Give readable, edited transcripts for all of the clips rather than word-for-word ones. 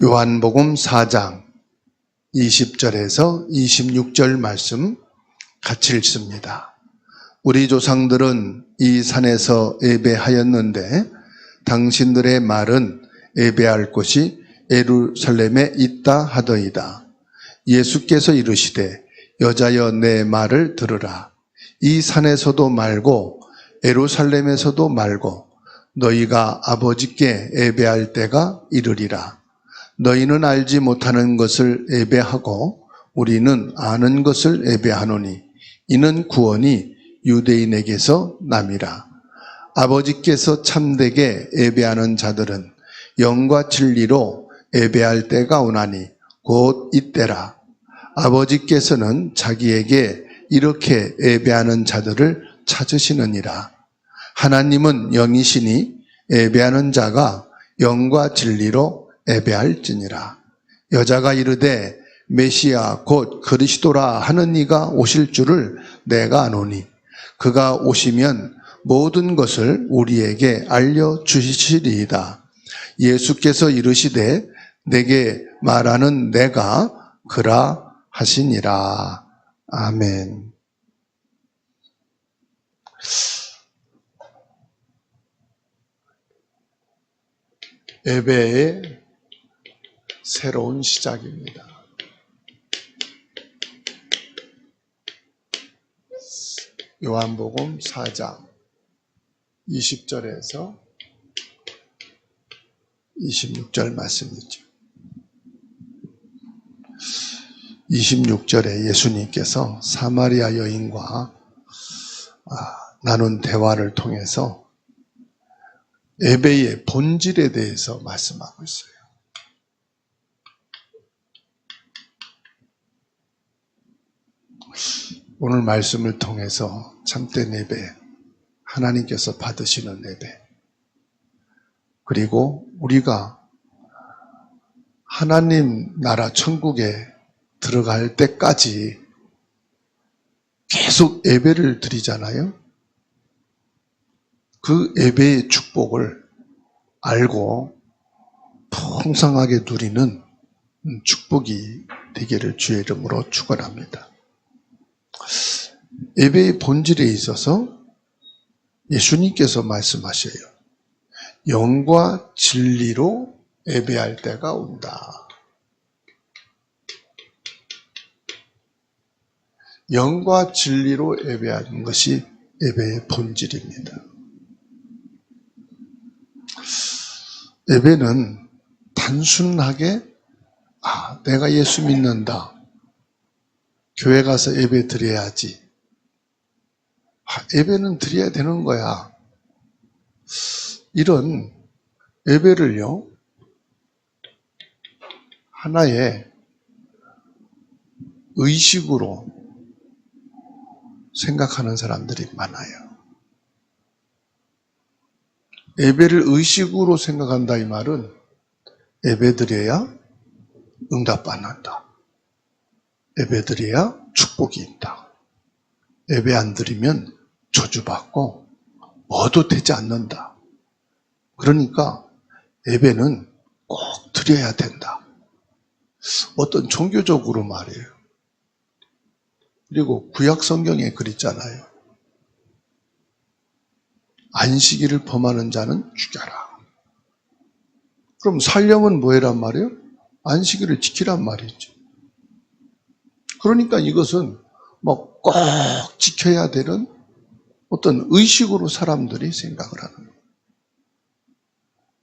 요한복음 4장 20절에서 26절 말씀 같이 읽습니다. 우리 조상들은 이 산에서 예배하였는데 당신들의 말은 예배할 곳이 예루살렘에 있다 하더이다. 예수께서 이르시되 여자여 내 말을 들으라. 이 산에서도 말고 예루살렘에서도 말고 너희가 아버지께 예배할 때가 이르리라. 너희는 알지 못하는 것을 예배하고 우리는 아는 것을 예배하노니 이는 구원이 유대인에게서 남이라. 아버지께서 참되게 예배하는 자들은 영과 진리로 예배할 때가 오나니 곧 이때라. 아버지께서는 자기에게 이렇게 예배하는 자들을 찾으시느니라. 하나님은 영이시니 예배하는 자가 영과 진리로 예배할지니라. 여자가 이르되 메시아 곧 그리스도라 하는 이가 오실 줄을 내가 아노니 그가 오시면 모든 것을 우리에게 알려주시리이다. 예수께서 이르시되 내게 말하는 내가 그라 하시니라. 아멘. 예배의 새로운 시작입니다. 요한복음 4장 20절에서 26절 말씀이죠. 26절에 예수님께서 사마리아 여인과 나눈 대화를 통해서 예배의 본질에 대해서 말씀하고 있어요. 오늘 말씀을 통해서 참된 예배, 하나님께서 받으시는 예배, 그리고 우리가 하나님 나라 천국에 들어갈 때까지 계속 예배를 드리잖아요. 그 예배의 축복을 알고 풍성하게 누리는 축복이 되기를 주의 이름으로 축원합니다. 예배의 본질에 있어서 예수님께서 말씀하셔요. 영과 진리로 예배할 때가 온다. 영과 진리로 예배하는 것이 예배의 본질입니다. 예배는 단순하게 내가 예수 믿는다. 교회 가서 예배 드려야지. 예배는 드려야 되는 거야. 이런 예배를요, 하나의 의식으로 생각하는 사람들이 많아요. 예배를 의식으로 생각한다 이 말은 예배 드려야 응답받는다. 예배 드려야 축복이 있다. 예배 안 드리면 저주받고 뭐도 되지 않는다. 그러니까 예배는 꼭 드려야 된다. 어떤 종교적으로 말이에요. 그리고 구약 성경에 그랬잖아요. 안식일을 범하는 자는 죽여라. 그럼 살령은 뭐란 말이에요? 안식일을 지키란 말이죠. 그러니까 이것은 꼭 지켜야 되는 어떤 의식으로 사람들이 생각을 하는 거예요.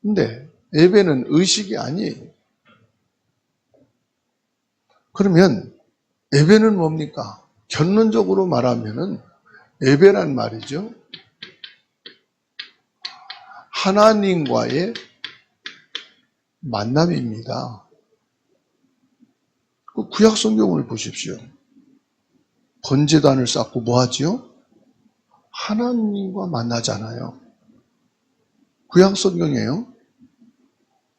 근데 예배는 의식이 아니에요. 그러면 예배는 뭡니까? 결론적으로 말하면은 예배란 말이죠. 하나님과의 만남입니다. 그 구약 성경을 보십시오. 번제단을 쌓고 뭐 하지요? 하나님과 만나잖아요. 구약 성경이에요.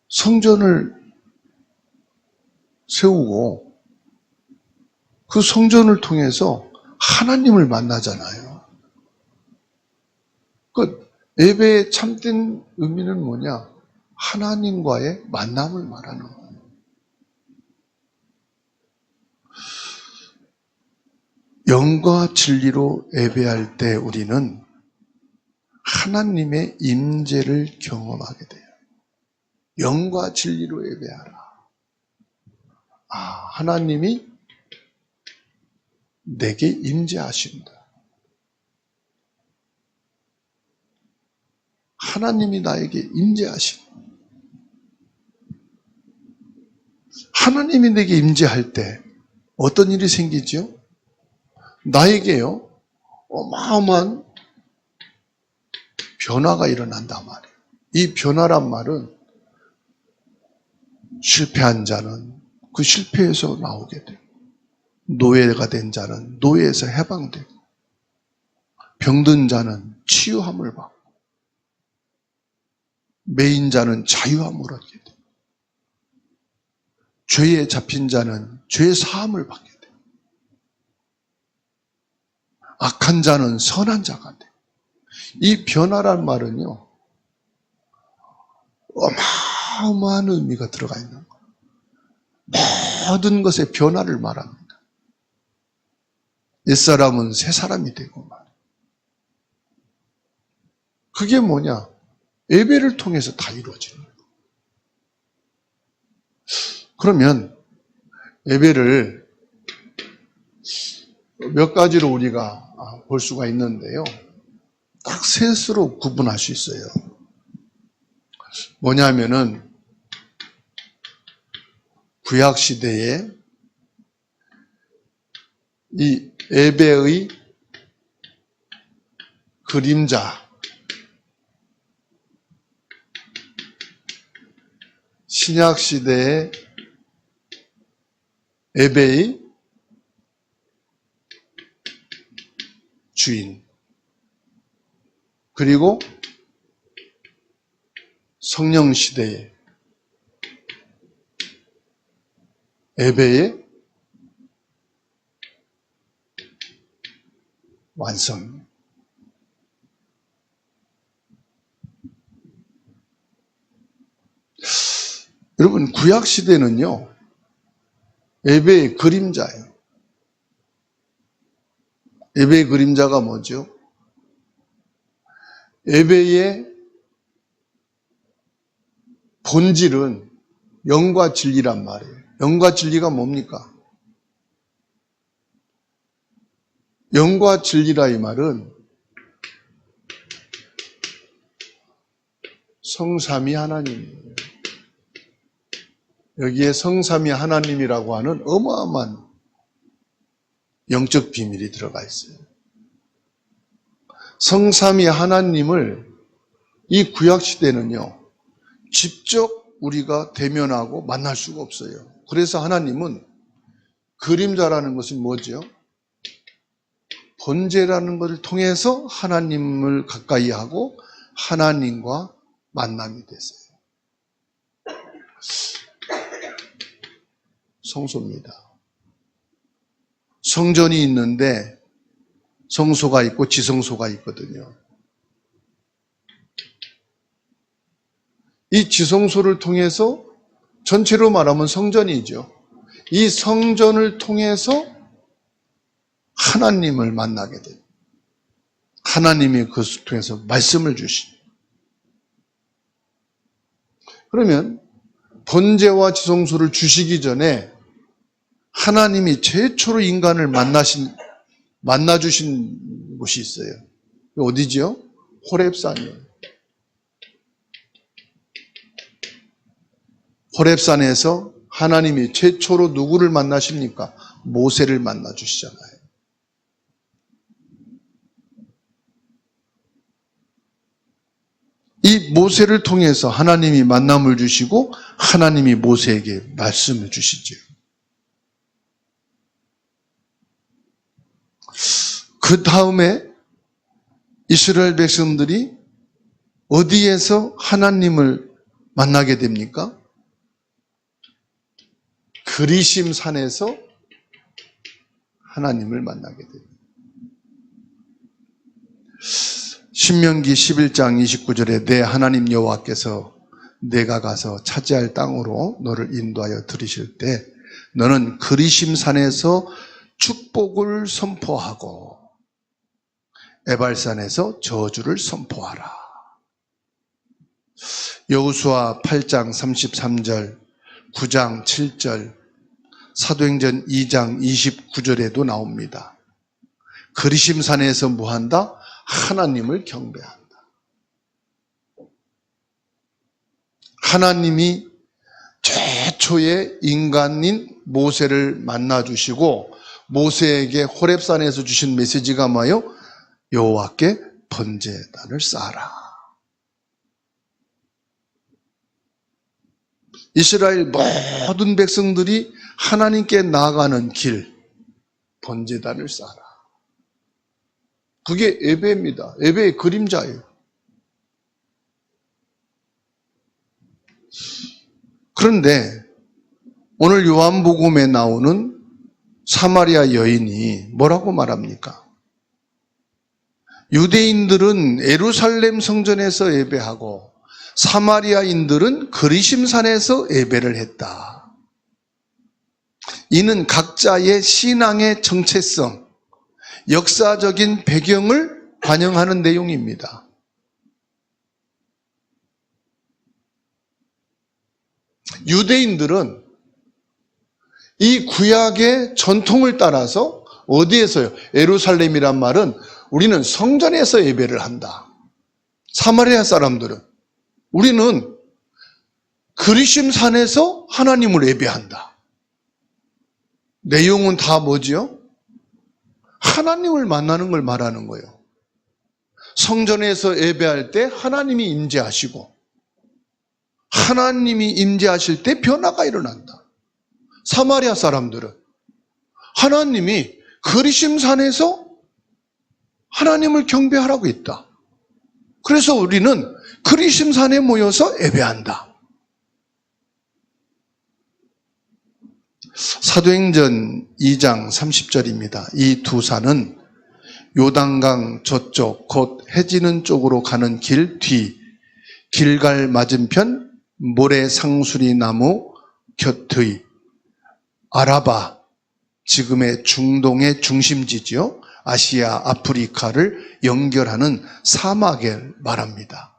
성전을 세우고 그 성전을 통해서 하나님을 만나잖아요. 그 예배의 참된 의미는 뭐냐? 하나님과의 만남을 말하는 거예요. 영과 진리로 예배할 때 우리는 하나님의 임재를 경험하게 돼요. 영과 진리로 예배하라. 하나님이 내게 임재하신다. 하나님이 나에게 임재하신다. 하나님이 내게 임재할 때 어떤 일이 생기죠? 나에게요, 어마어마한 변화가 일어난단 말이에요. 이 변화란 말은 실패한 자는 그 실패에서 나오게 돼요. 노예가 된 자는 노예에서 해방되고, 병든 자는 치유함을 받고, 매인 자는 자유함을 얻게 돼요. 죄에 잡힌 자는 죄 사함을 받게 돼요. 악한 자는 선한 자가 돼요. 이 변화란 말은요, 어마어마한 의미가 들어가 있는 거예요. 모든 것의 변화를 말합니다. 옛사람은 새 사람이 되고 말이에요. 그게 뭐냐? 예배를 통해서 다 이루어지는 거예요. 그러면 예배를 몇 가지로 우리가 볼 수가 있는데요. 딱 셋으로 구분할 수 있어요. 뭐냐면은 구약시대에 이 예배의 그림자, 신약시대의 예배의 주인, 그리고 성령시대의 예배의 완성. 여러분, 구약시대는요, 예배의 그림자예요. 예배의 그림자가 뭐죠? 예배의 본질은 영과 진리란 말이에요. 영과 진리가 뭡니까? 영과 진리라 이 말은 성삼위 하나님이에요. 여기에 성삼위 하나님이라고 하는 어마어마한 영적 비밀이 들어가 있어요. 성삼위 하나님을 이 구약시대는요, 직접 우리가 대면하고 만날 수가 없어요. 그래서 하나님은 그림자라는 것은 뭐죠? 번제라는 것을 통해서 하나님을 가까이 하고 하나님과 만남이 됐어요. 성소입니다. 성전이 있는데 성소가 있고 지성소가 있거든요. 이 지성소를 통해서 전체로 말하면 성전이죠. 이 성전을 통해서 하나님을 만나게 돼요. 하나님이 그것을 통해서 말씀을 주시죠. 그러면 번제와 지성소를 주시기 전에 하나님이 최초로 인간을 만나주신 곳이 있어요. 어디지요? 호렙산이에요. 호렙산에서 하나님이 최초로 누구를 만나십니까? 모세를 만나주시잖아요. 이 모세를 통해서 하나님이 만남을 주시고 하나님이 모세에게 말씀을 주시죠. 그 다음에 이스라엘 백성들이 어디에서 하나님을 만나게 됩니까? 그리심 산에서 하나님을 만나게 됩니다. 신명기 11장 29절에 내 하나님 여호와께서 내가 가서 차지할 땅으로 너를 인도하여 들이실 때 너는 그리심 산에서 축복을 선포하고 에발산에서 저주를 선포하라. 여호수아 8장 33절, 9장 7절, 사도행전 2장 29절에도 나옵니다. 그리심산에서 뭐한다? 하나님을 경배한다. 하나님이 최초의 인간인 모세를 만나주시고 모세에게 호렙산에서 주신 메시지가 뭐예요? 여호와께 번제단을 쌓아라. 이스라엘 모든 백성들이 하나님께 나아가는 길, 번제단을 쌓아라. 그게 예배입니다. 예배의 그림자예요. 그런데 오늘 요한복음에 나오는 사마리아 여인이 뭐라고 말합니까? 유대인들은 예루살렘 성전에서 예배하고 사마리아인들은 그리심산에서 예배를 했다. 이는 각자의 신앙의 정체성, 역사적인 배경을 반영하는 내용입니다. 유대인들은 이 구약의 전통을 따라서 어디에서요? 예루살렘이란 말은 우리는 성전에서 예배를 한다. 사마리아 사람들은 우리는 그리심산에서 하나님을 예배한다. 내용은 다 뭐지요? 하나님을 만나는 걸 말하는 거예요. 성전에서 예배할 때 하나님이 임재하시고 하나님이 임재하실 때 변화가 일어난다. 사마리아 사람들은 하나님이 그리심산에서 하나님을 경배하라고 했다. 그래서 우리는 그리심산에 모여서 예배한다. 사도행전 2장 30절입니다. 이 두 산은 요단강 저쪽 곧 해지는 쪽으로 가는 길 뒤 길갈 맞은편 모래 상수리 나무 곁의 아라바, 지금의 중동의 중심지죠. 아시아, 아프리카를 연결하는 사막을 말합니다.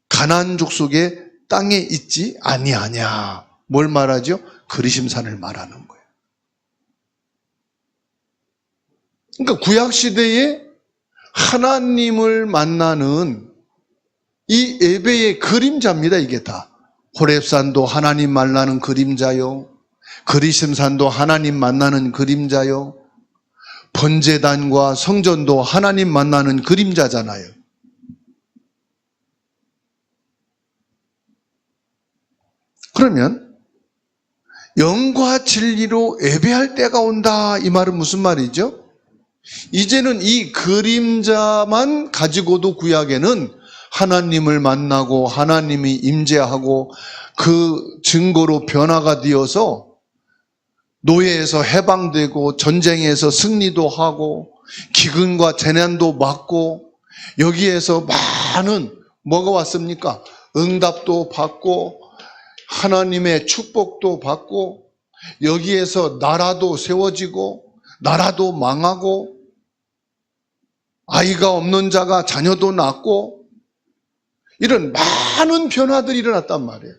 가나안 족속의 땅에 있지 아니하냐. 뭘 말하죠? 그리심산을 말하는 거예요. 그러니까 구약시대에 하나님을 만나는 이 예배의 그림자입니다. 이게 다. 호렙산도 하나님 만나는 그림자요. 그리심산도 하나님 만나는 그림자요. 번제단과 성전도 하나님 만나는 그림자잖아요. 그러면 영과 진리로 예배할 때가 온다. 이 말은 무슨 말이죠? 이제는 이 그림자만 가지고도 구약에는 하나님을 만나고 하나님이 임재하고 그 증거로 변화가 되어서 노예에서 해방되고 전쟁에서 승리도 하고 기근과 재난도 막고 여기에서 많은 뭐가 왔습니까? 응답도 받고 하나님의 축복도 받고 여기에서 나라도 세워지고 나라도 망하고 아이가 없는 자가 자녀도 낳고 이런 많은 변화들이 일어났단 말이에요.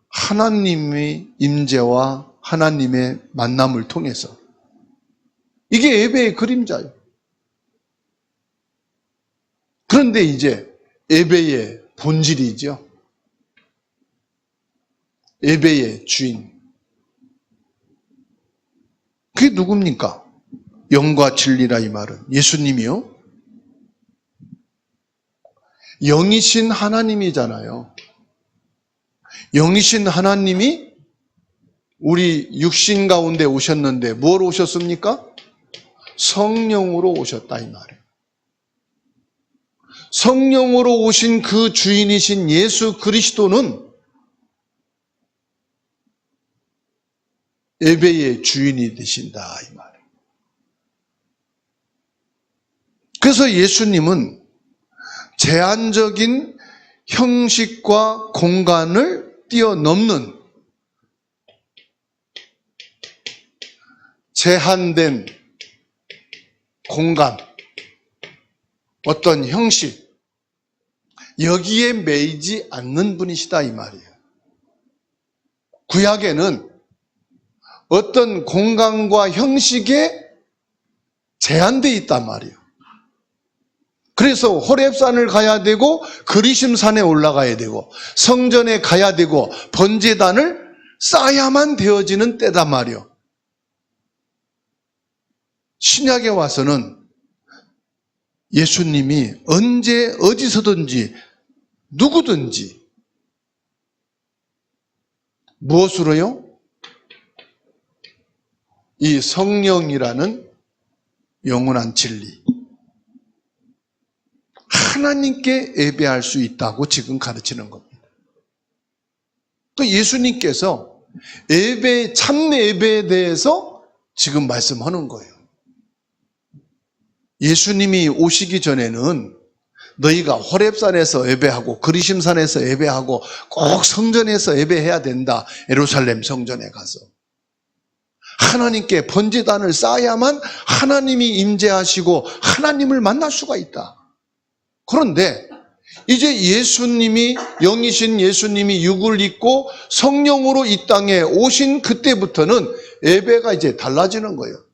하나님의 임재와 하나님의 만남을 통해서. 이게 예배의 그림자예요. 그런데 이제 예배의 본질이죠. 예배의 주인. 그게 누굽니까? 영과 진리라 이 말은 예수님이요. 영이신 하나님이잖아요. 영이신 하나님이 우리 육신 가운데 오셨는데 뭘 오셨습니까? 성령으로 오셨다 이 말이에요. 성령으로 오신 그 주인이신 예수 그리스도는 예배의 주인이 되신다 이 말이에요. 그래서 예수님은 제한적인 형식과 공간을 뛰어넘는 제한된 공간, 어떤 형식, 여기에 매이지 않는 분이시다 이 말이에요. 구약에는 어떤 공간과 형식에 제한되어 있단 말이에요. 그래서 호렙산을 가야 되고 그리심산에 올라가야 되고 성전에 가야 되고 번제단을 쌓아야만 되어지는 때단 말이에요. 신약에 와서는 예수님이 언제 어디서든지 누구든지 무엇으로요? 이 성령이라는 영원한 진리, 하나님께 예배할 수 있다고 지금 가르치는 겁니다. 또 예수님께서 예배, 참 예배에 대해서 지금 말씀하는 거예요. 예수님이 오시기 전에는 너희가 호렙산에서 예배하고 그리심산에서 예배하고 꼭 성전에서 예배해야 된다. 예루살렘 성전에 가서 하나님께 번제단을 쌓아야만 하나님이 임재하시고 하나님을 만날 수가 있다. 그런데 이제 예수님이, 영이신 예수님이 육을 입고 성령으로 이 땅에 오신 그때부터는 예배가 이제 달라지는 거예요.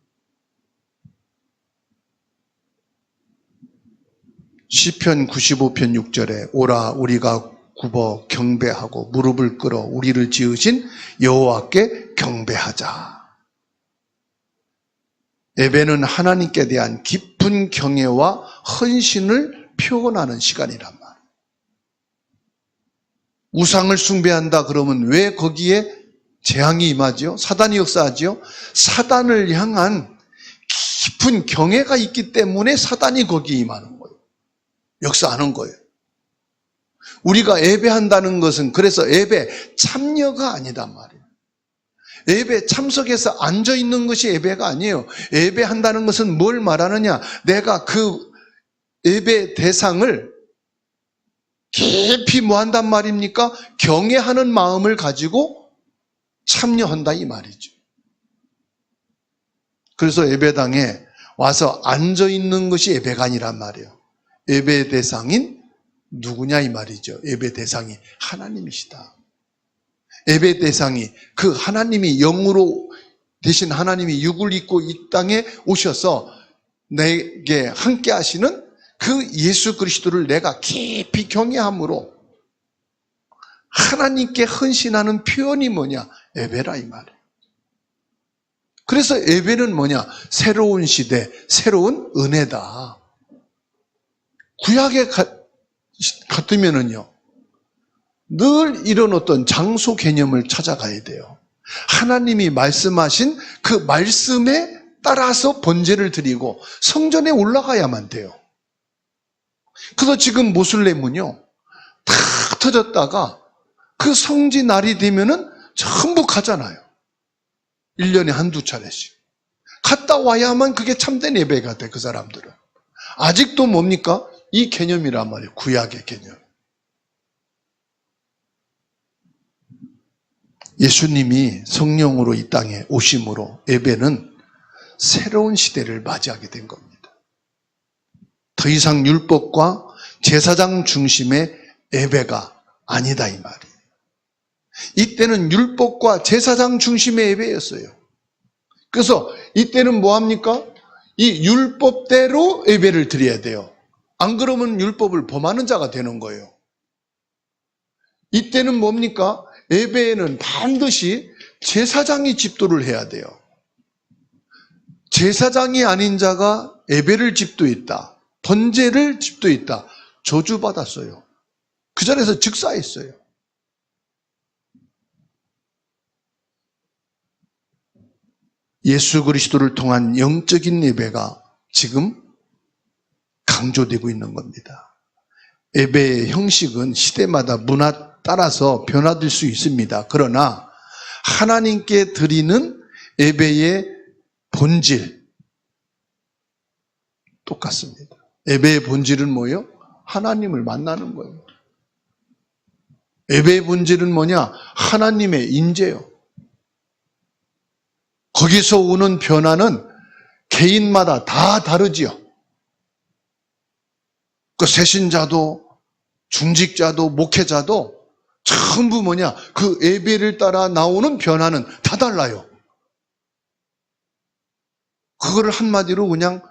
시편 95편 6절에 오라 우리가 굽어 경배하고 무릎을 꿇어 우리를 지으신 여호와께 경배하자. 예배는 하나님께 대한 깊은 경애와 헌신을 표현하는 시간이란 말이에요. 우상을 숭배한다 그러면 왜 거기에 재앙이 임하지요? 사단이 역사하지요? 사단을 향한 깊은 경애가 있기 때문에 사단이 거기에 임하는 거예요. 역사하는 거예요. 우리가 예배한다는 것은 그래서 예배 참여가 아니단 말이에요. 예배 참석해서 앉아있는 것이 예배가 아니에요. 예배한다는 것은 뭘 말하느냐? 내가 그 예배 대상을 깊이 뭐 한단 말입니까? 경외하는 마음을 가지고 참여한다 이 말이죠. 그래서 예배당에 와서 앉아있는 것이 예배가 아니란 말이에요. 예배 대상인 누구냐 이 말이죠. 예배 대상이 하나님이시다. 예배 대상이 그 하나님이 영으로 대신 하나님이 육을 입고 이 땅에 오셔서 내게 함께 하시는 그 예수 그리스도를 내가 깊이 경외함으로 하나님께 헌신하는 표현이 뭐냐? 예배라 이 말이에요. 그래서 예배는 뭐냐? 새로운 시대, 새로운 은혜다. 구약에 같으면은요, 늘 이런 어떤 장소 개념을 찾아가야 돼요. 하나님이 말씀하신 그 말씀에 따라서 번제를 드리고 성전에 올라가야만 돼요. 그래서 지금 모슬렘은요, 다 터졌다가 그 성지 날이 되면은 전부 가잖아요. 1년에 한두 차례씩. 갔다 와야만 그게 참된 예배가 돼, 그 사람들은. 아직도 뭡니까? 이 개념이란 말이에요. 구약의 개념. 예수님이 성령으로 이 땅에 오심으로 예배는 새로운 시대를 맞이하게 된 겁니다. 더 이상 율법과 제사장 중심의 예배가 아니다 이 말이에요. 이때는 율법과 제사장 중심의 예배였어요. 그래서 이때는 뭐합니까? 이 율법대로 예배를 드려야 돼요. 안 그러면 율법을 범하는 자가 되는 거예요. 이때는 뭡니까? 예배에는 반드시 제사장이 집도를 해야 돼요. 제사장이 아닌 자가 예배를 집도했다, 번제를 집도했다, 저주받았어요. 그 자리에서 즉사했어요. 예수 그리스도를 통한 영적인 예배가 지금 강조되고 있는 겁니다. 예배의 형식은 시대마다 문화 따라서 변화될 수 있습니다. 그러나 하나님께 드리는 예배의 본질 똑같습니다. 예배의 본질은 뭐예요? 하나님을 만나는 거예요. 예배의 본질은 뭐냐? 하나님의 임재요. 거기서 오는 변화는 개인마다 다 다르지요. 그 세신자도 중직자도 목회자도 전부 뭐냐, 그 예배를 따라 나오는 변화는 다 달라요. 그거를 한마디로 그냥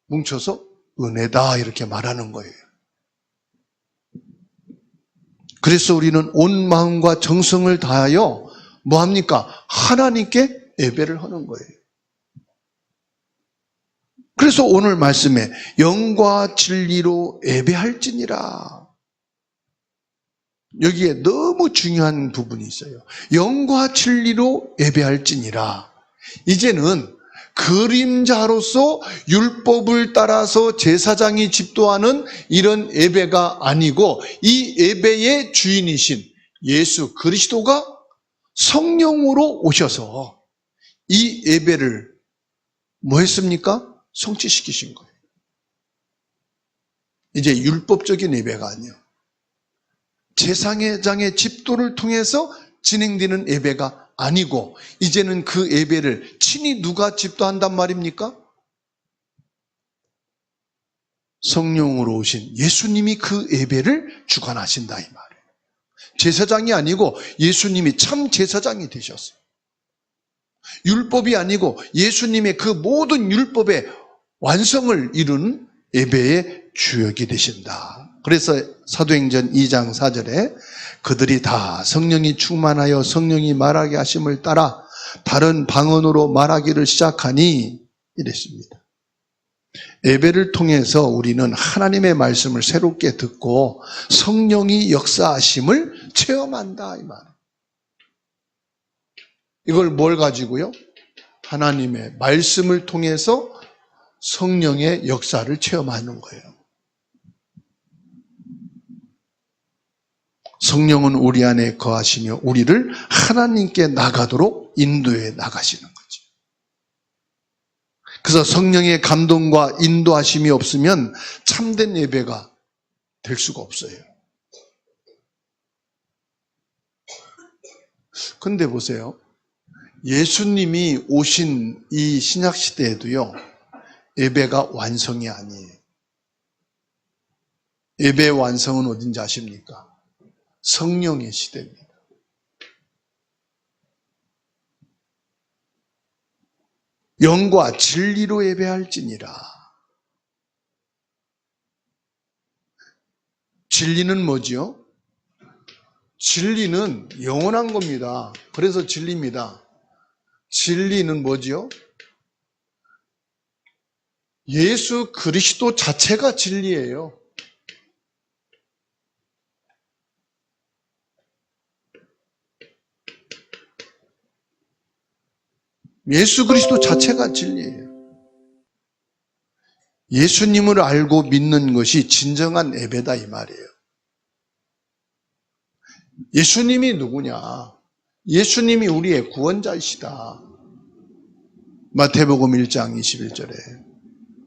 뭉쳐서 은혜다 이렇게 말하는 거예요. 그래서 우리는 온 마음과 정성을 다하여 뭐합니까? 하나님께 예배를 하는 거예요. 그래서 오늘 말씀에 영과 진리로 예배할지니라. 여기에 너무 중요한 부분이 있어요. 영과 진리로 예배할지니라. 이제는 그림자로서 율법을 따라서 제사장이 집도하는 이런 예배가 아니고 이 예배의 주인이신 예수 그리스도가 성령으로 오셔서 이 예배를 뭐 했습니까? 성취시키신 거예요. 이제 율법적인 예배가 아니에요. 제사장의 집도를 통해서 진행되는 예배가 아니고 이제는 그 예배를 친히 누가 집도한단 말입니까? 성령으로 오신 예수님이 그 예배를 주관하신다 이 말이에요. 제사장이 아니고 예수님이 참 제사장이 되셨어요. 율법이 아니고 예수님의 그 모든 율법의 완성을 이루는 예배의 주역이 되신다. 그래서 사도행전 2장 4절에 그들이 다 성령이 충만하여 성령이 말하게 하심을 따라 다른 방언으로 말하기를 시작하니 이랬습니다. 예배를 통해서 우리는 하나님의 말씀을 새롭게 듣고 성령이 역사하심을 체험한다 이 말. 이걸 뭘 가지고요? 하나님의 말씀을 통해서 성령의 역사를 체험하는 거예요. 성령은 우리 안에 거하시며 우리를 하나님께 나가도록 인도해 나가시는 거죠. 그래서 성령의 감동과 인도하심이 없으면 참된 예배가 될 수가 없어요. 근데 보세요. 예수님이 오신 이 신약 시대에도요. 예배가 완성이 아니에요. 예배의 완성은 어딘지 아십니까? 성령의 시대입니다. 영과 진리로 예배할지니라. 진리는 뭐지요? 진리는 영원한 겁니다. 그래서 진리입니다. 진리는 뭐지요? 예수 그리스도 자체가 진리예요. 예수 그리스도 자체가 진리예요. 예수님을 알고 믿는 것이 진정한 예배다 이 말이에요. 예수님이 누구냐? 예수님이 우리의 구원자이시다. 마태복음 1장 21절에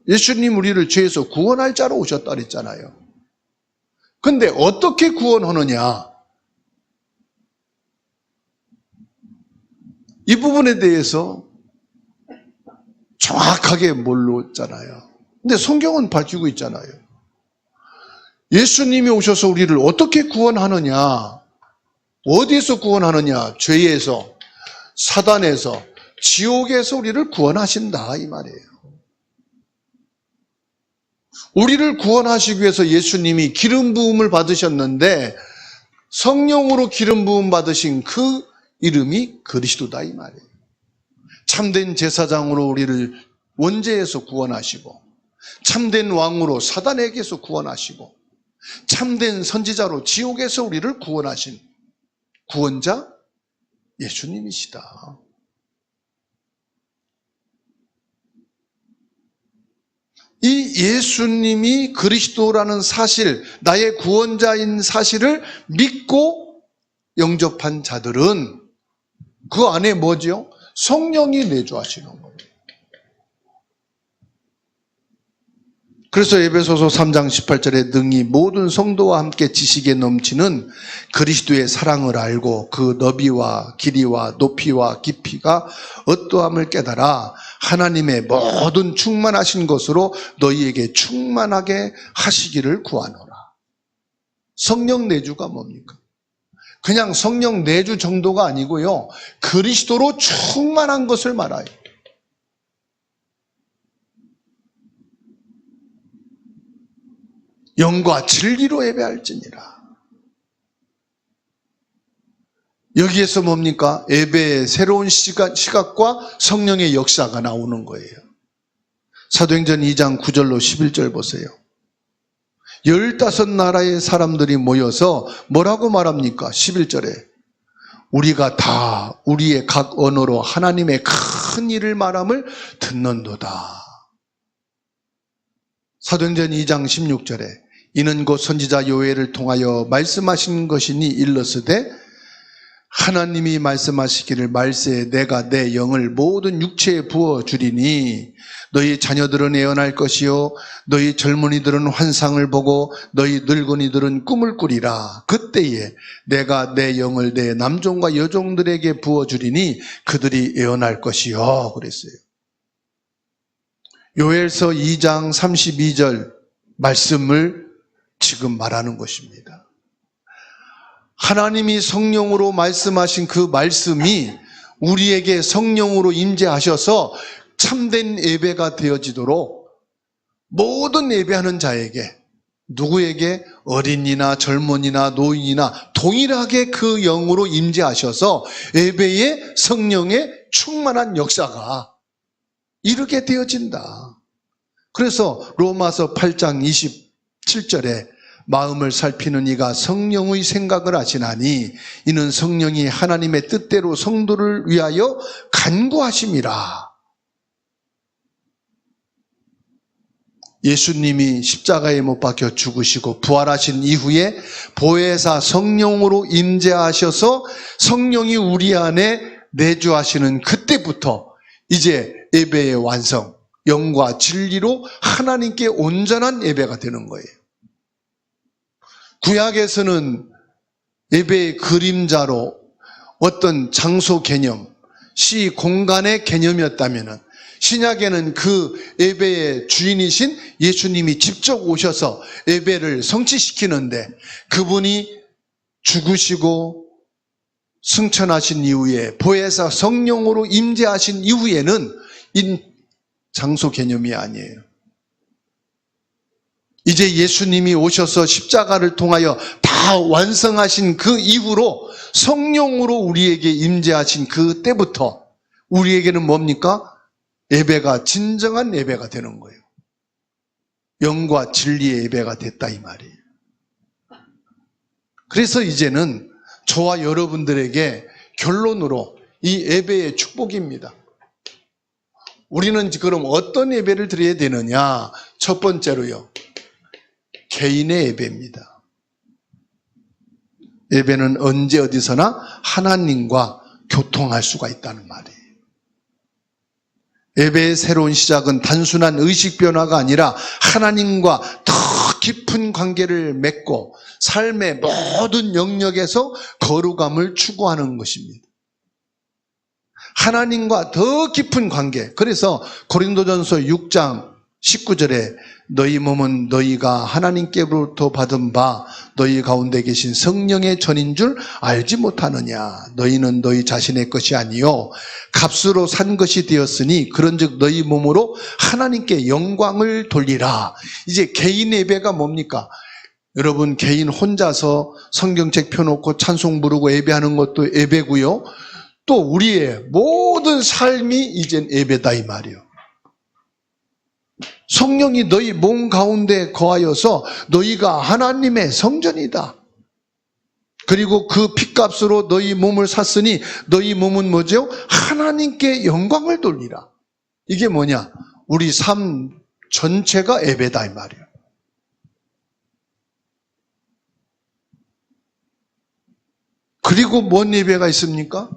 예수님 우리를 죄에서 구원할 자로 오셨다 그랬잖아요. 근데 어떻게 구원하느냐? 이 부분에 대해서 정확하게 모르잖아요. 근데 성경은 밝히고 있잖아요. 예수님이 오셔서 우리를 어떻게 구원하느냐? 어디에서 구원하느냐? 죄에서, 사단에서, 지옥에서 우리를 구원하신다 이 말이에요. 우리를 구원하시기 위해서 예수님이 기름 부음을 받으셨는데 성령으로 기름 부음 받으신 그 이름이 그리스도다 이 말이에요. 참된 제사장으로 우리를 원죄에서 구원하시고 참된 왕으로 사단에게서 구원하시고 참된 선지자로 지옥에서 우리를 구원하신 구원자 예수님이시다. 이 예수님이 그리스도라는 사실, 나의 구원자인 사실을 믿고 영접한 자들은 그 안에 뭐지요? 성령이 내주하시는 거예요. 그래서 에베소서 3장 18절에 능히 모든 성도와 함께 지식에 넘치는 그리스도의 사랑을 알고 그 너비와 길이와 높이와 깊이가 어떠함을 깨달아 하나님의 모든 충만하신 것으로 너희에게 충만하게 하시기를 구하노라. 성령 내주가 뭡니까? 그냥 성령 내주 정도가 아니고요, 그리스도로 충만한 것을 말해요. 영과 진리로 예배할지니라. 여기에서 뭡니까? 예배의 새로운 시각과 성령의 역사가 나오는 거예요. 사도행전 2장 9절로 11절 보세요. 15나라의 사람들이 모여서 뭐라고 말합니까? 11절에 우리가 다 우리의 각 언어로 하나님의 큰 일을 말함을 듣는도다. 사도행전 2장 16절에 이는 곧 선지자 요엘을 통하여 말씀하신 것이니 일렀으되 하나님이 말씀하시기를 말세에 내가 내 영을 모든 육체에 부어주리니 너희 자녀들은 애언할 것이요 너희 젊은이들은 환상을 보고 너희 늙은이들은 꿈을 꾸리라. 그때에 내가 내 영을 내 남종과 여종들에게 부어주리니 그들이 애언할 것이요 그랬어요. 요엘서 2장 32절 말씀을 지금 말하는 것입니다. 하나님이 성령으로 말씀하신 그 말씀이 우리에게 성령으로 임재하셔서 참된 예배가 되어지도록 모든 예배하는 자에게, 누구에게? 어린이나 젊은이나 노인이나 동일하게 그 영으로 임재하셔서 예배의 성령의 충만한 역사가 이르게 되어진다. 그래서 로마서 8장 27절에 마음을 살피는 이가 성령의 생각을 하시나니 이는 성령이 하나님의 뜻대로 성도를 위하여 간구하심이라. 예수님이 십자가에 못 박혀 죽으시고 부활하신 이후에 보혜사 성령으로 임재하셔서 성령이 우리 안에 내주하시는 그때부터 이제 예배의 완성, 영과 진리로 하나님께 온전한 예배가 되는 거예요. 구약에서는 예배의 그림자로 어떤 장소 개념, 시 공간의 개념이었다면 신약에는 그 예배의 주인이신 예수님이 직접 오셔서 예배를 성취시키는데 그분이 죽으시고 승천하신 이후에 보혜사 성령으로 임재하신 이후에는 이 장소 개념이 아니에요. 이제 예수님이 오셔서 십자가를 통하여 다 완성하신 그 이후로 성령으로 우리에게 임재하신 그때부터 우리에게는 뭡니까? 예배가 진정한 예배가 되는 거예요. 영과 진리의 예배가 됐다 이 말이에요. 그래서 이제는 저와 여러분들에게 결론으로 이 예배의 축복입니다. 우리는 그럼 어떤 예배를 드려야 되느냐? 첫 번째로요, 개인의 예배입니다. 예배는 언제 어디서나 하나님과 교통할 수가 있다는 말이에요. 예배의 새로운 시작은 단순한 의식 변화가 아니라 하나님과 더 깊은 관계를 맺고 삶의 모든 영역에서 거룩함을 추구하는 것입니다. 하나님과 더 깊은 관계. 그래서 고린도전서 6장 19절에 너희 몸은 너희가 하나님께로부터 받은 바 너희 가운데 계신 성령의 전인 줄 알지 못하느냐. 너희는 너희 자신의 것이 아니요 값으로 산 것이 되었으니 그런즉 너희 몸으로 하나님께 영광을 돌리라. 이제 개인 예배가 뭡니까? 여러분, 개인 혼자서 성경책 펴놓고 찬송 부르고 예배하는 것도 예배고요, 또 우리의 모든 삶이 이젠 예배다 이 말이에요. 성령이 너희 몸 가운데 거하여서 너희가 하나님의 성전이다. 그리고 그 핏값으로 너희 몸을 샀으니 너희 몸은 뭐죠? 하나님께 영광을 돌리라. 이게 뭐냐? 우리 삶 전체가 예배다 이 말이에요. 그리고 뭔 예배가 있습니까?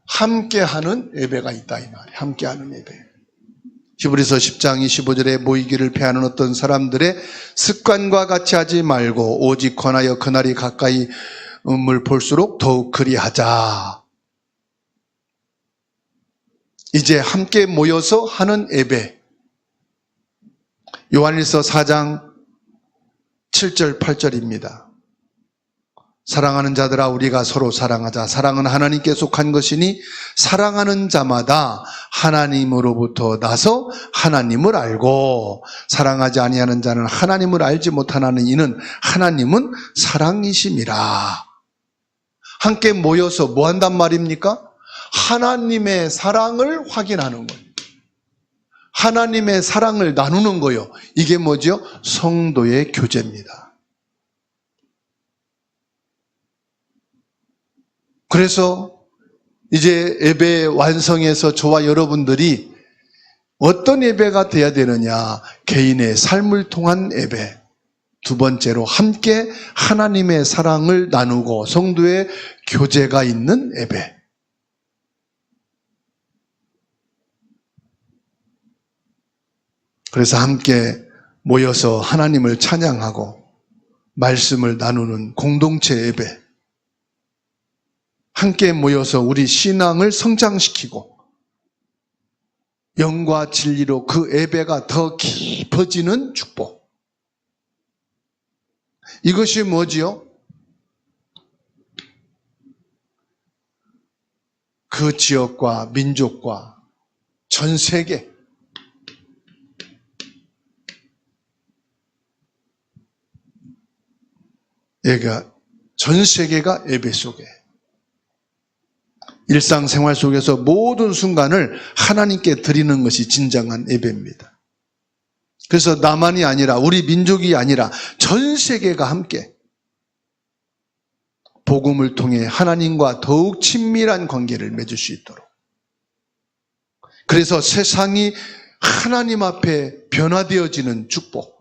함께하는 예배가 있다 이 말이에요. 함께하는 예배. 히브리서 10장 25절에 모이기를 패하는 어떤 사람들의 습관과 같이 하지 말고 오직 권하여 그날이 가까이 을 볼수록 더욱 그리하자. 이제 함께 모여서 하는 예배. 요한일서 4장 7절 8절입니다. 사랑하는 자들아 우리가 서로 사랑하자. 사랑은 하나님께 속한 것이니 사랑하는 자마다 하나님으로부터 나서 하나님을 알고 사랑하지 아니하는 자는 하나님을 알지 못하나니 이는 하나님은 사랑이심이라. 함께 모여서 뭐 한단 말입니까? 하나님의 사랑을 확인하는 거예요. 하나님의 사랑을 나누는 거예요. 이게 뭐죠? 성도의 교제입니다. 그래서 이제 예배 완성해서 저와 여러분들이 어떤 예배가 돼야 되느냐? 개인의 삶을 통한 예배. 두 번째로 함께 하나님의 사랑을 나누고 성도의 교제가 있는 예배. 그래서 함께 모여서 하나님을 찬양하고 말씀을 나누는 공동체 예배. 함께 모여서 우리 신앙을 성장시키고 영과 진리로 그 예배가 더 깊어지는 축복. 이것이 뭐지요? 그 지역과 민족과 전 세계 전 세계가 예배 속에 일상생활 속에서 모든 순간을 하나님께 드리는 것이 진정한 예배입니다. 그래서 나만이 아니라 우리 민족이 아니라 전 세계가 함께 복음을 통해 하나님과 더욱 친밀한 관계를 맺을 수 있도록. 그래서 세상이 하나님 앞에 변화되어지는 축복.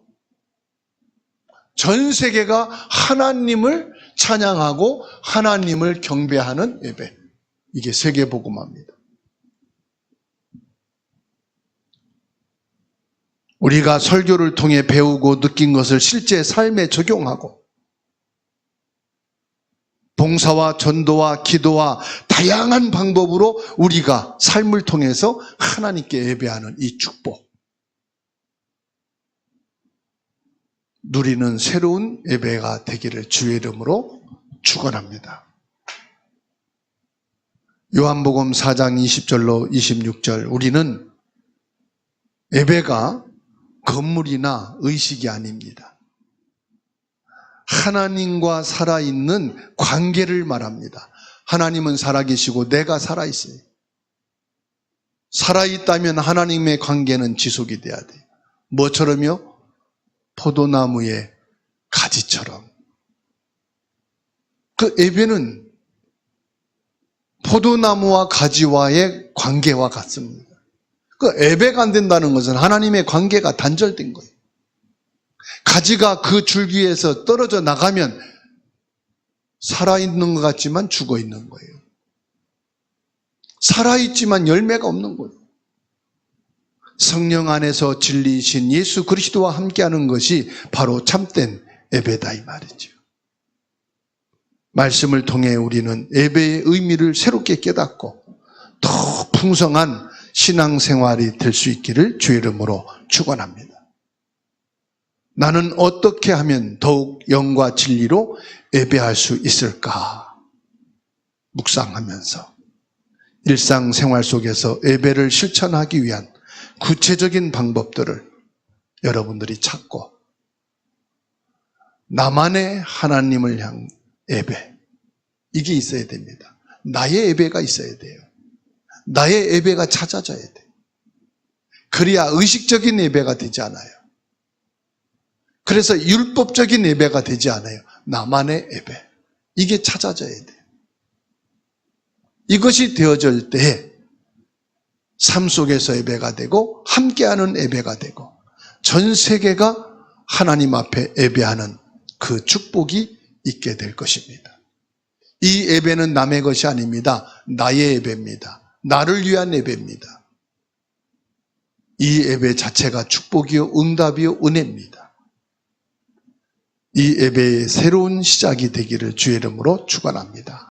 전 세계가 하나님을 찬양하고 하나님을 경배하는 예배. 이게 세계복음화입니다. 우리가 설교를 통해 배우고 느낀 것을 실제 삶에 적용하고 봉사와 전도와 기도와 다양한 방법으로 우리가 삶을 통해서 하나님께 예배하는 이 축복. 누리는 새로운 예배가 되기를 주의 이름으로 축원합니다. 요한복음 4장 20절로 26절 우리는 예배가 건물이나 의식이 아닙니다. 하나님과 살아있는 관계를 말합니다. 하나님은 살아계시고 내가 살아있어요. 살아있다면 하나님의 관계는 지속이 돼야 돼요. 뭐처럼요? 포도나무의 가지처럼. 그 예배는 포도나무와 가지와의 관계와 같습니다. 그 예배가 안 된다는 것은 하나님의 관계가 단절된 거예요. 가지가 그 줄기에서 떨어져 나가면 살아있는 것 같지만 죽어있는 거예요. 살아있지만 열매가 없는 거예요. 성령 안에서 진리이신 예수 그리스도와 함께하는 것이 바로 참된 예배다 이 말이죠. 말씀을 통해 우리는 예배의 의미를 새롭게 깨닫고 더 풍성한 신앙생활이 될 수 있기를 주의 이름으로 축원합니다. 나는 어떻게 하면 더욱 영과 진리로 예배할 수 있을까? 묵상하면서 일상생활 속에서 예배를 실천하기 위한 구체적인 방법들을 여러분들이 찾고 나만의 하나님을 향한 예배, 이게 있어야 됩니다. 나의 예배가 있어야 돼요. 나의 예배가 찾아져야 돼요. 그래야 의식적인 예배가 되지 않아요. 그래서 율법적인 예배가 되지 않아요. 나만의 예배, 이게 찾아져야 돼요. 이것이 되어질 때 삶 속에서 예배가 되고 함께하는 예배가 되고 전 세계가 하나님 앞에 예배하는 그 축복이 있게 될 것입니다. 이 예배는 남의 것이 아닙니다. 나의 예배입니다. 나를 위한 예배입니다. 이 예배 자체가 축복이요, 응답이요, 은혜입니다. 이 예배의 새로운 시작이 되기를 주의 이름으로 축원합니다.